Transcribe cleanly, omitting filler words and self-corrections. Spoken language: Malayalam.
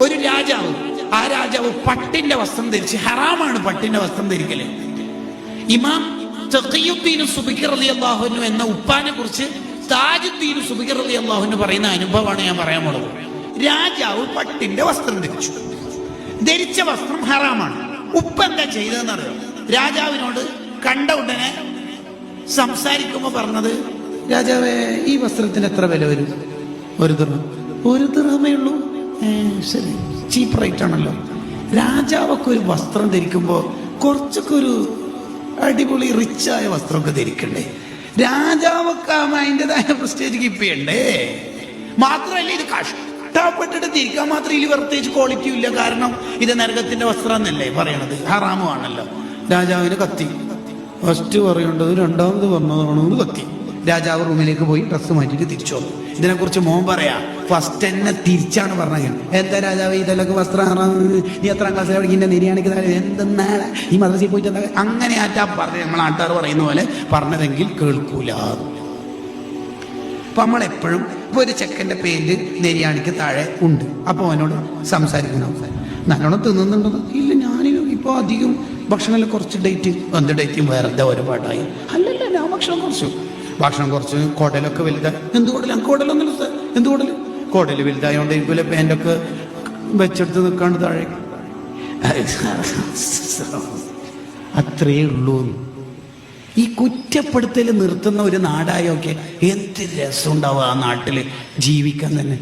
ഒരു രാജാവ്, ആ രാജാവ് പട്ടിന്റെ വസ്ത്രം ധരിച്ച്, ഹറാമാണ് പട്ടിന്റെ വസ്ത്രം ധരിക്കല്. ഇമാം തഖിയുദ്ദീൻ സുബ്കി റളിയല്ലാഹു അൻഹു എന്ന ഉപ്പാനെ കുറിച്ച് താജുദ്ദീൻ സുബ്കി റളിയല്ലാഹു അൻഹു പറയുന്ന അനുഭവമാണ് ഞാൻ പറയാൻ പോകുന്നത്. രാജാവ് പട്ടിന്റെ വസ്ത്രം ധരിച്ചു. ധരിച്ച വസ്ത്രം ഹറാമാണ്. ഉപ്പ എന്താ ചെയ്തതെന്ന് അറിയാം? രാജാവിനോട് കണ്ട ഉടനെ സംസാരിക്കുമ്പോ പറഞ്ഞത്, രാജാവേ, ഈ വസ്ത്രത്തിന് എത്ര വില വരും? 1 ദിർഹം. 1 ദിർഹമേ ഉള്ളൂ? ശരി, ചീപ്പ് റേറ്റ് ആണല്ലോ. രാജാവൊക്കെ ഒരു വസ്ത്രം ധരിക്കുമ്പോ കുറച്ചൊക്കെ ഒരു അടിപൊളി റിച്ചായ വസ്ത്രമൊക്കെ ധരിക്കണ്ടേ? രാജാവൊക്കെ അതിൻ്റെതായ പ്രസ്റ്റേജ് കീപ്പ് ചെയ്യണ്ടേ? മാത്രമല്ല, ഇത് കഷ്ടപ്പെട്ടിട്ട് ധരിക്കാൻ മാത്രം ഇതിൽ പ്രത്യേകിച്ച് ക്വാളിറ്റി ഇല്ല. കാരണം ഇത് നരകത്തിന്റെ വസ്ത്രം എന്നല്ലേ പറയണത്, ഹറാമുമാണല്ലോ. രാജാവിന് കത്തി. ഫസ്റ്റ് പറയേണ്ടത് രണ്ടാമത് പറഞ്ഞതാണെന്ന് കത്തി. രാജാവ് റൂമിലേക്ക് പോയി ഡ്രസ്സ് മാറ്റിയിട്ട് തിരിച്ചു വന്നു. ഇതിനെക്കുറിച്ച് മോൻ പറയാ, ഫസ്റ്റ് എന്നെ തിരിച്ചാണ് പറഞ്ഞത്. എന്താ രാജാവ്, ഇതെല്ലാം വസ്ത്രം ഹറാമെന്ന് നീ എത്രാം ക്ലാസ്സിൽ പഠിക്കുന്ന നിര്യാണിക്ക് എന്തെന്നാണ് ഈ മദ്രസയിൽ പോയിട്ട് അങ്ങനെ ആറ്റാ പറഞ്ഞത്. നമ്മൾ ആൾക്കാർ പറയുന്ന പോലെ പറഞ്ഞതെങ്കിൽ കേൾക്കൂല. അപ്പൊ നമ്മളെപ്പോഴും ഇപ്പൊ ഒരു ചെക്കൻ്റെ പേര് നെര്യാണിക്ക് താഴെ ഉണ്ട്. അപ്പൊ അവനോട് സംസാരിക്കണം, നല്ലോണം തിന്നുന്നുണ്ടോ? ഇല്ല, ഞാനും ഇപ്പൊ അധികം ഭക്ഷണം കുറച്ച് ഡേറ്റ്. എന്ത് ഡേറ്റും വേറെ എന്താ ഒരുപാടായി? അല്ലല്ല, ഞാൻ ഭക്ഷണം കുറച്ച് കുടലൊക്കെ വലുതായി. എന്ത് കുടലാണ്? കുടലൊന്നുമില്ല. എന്ത് കുടല്? കുടല് വലുതായോണ്ട് ഇതുപോലെ പാൻ്റൊക്കെ വെച്ചെടുത്ത് നിൽക്കാണ്ട് താഴെ. അത്രയേ ഉള്ളൂ. ഈ കുറ്റപ്പെടുത്തൽ നിർത്തുന്ന ഒരു നാടായൊക്കെ എന്ത് രസം ഉണ്ടാവും ആ നാട്ടിൽ ജീവിക്കാൻ തന്നെ.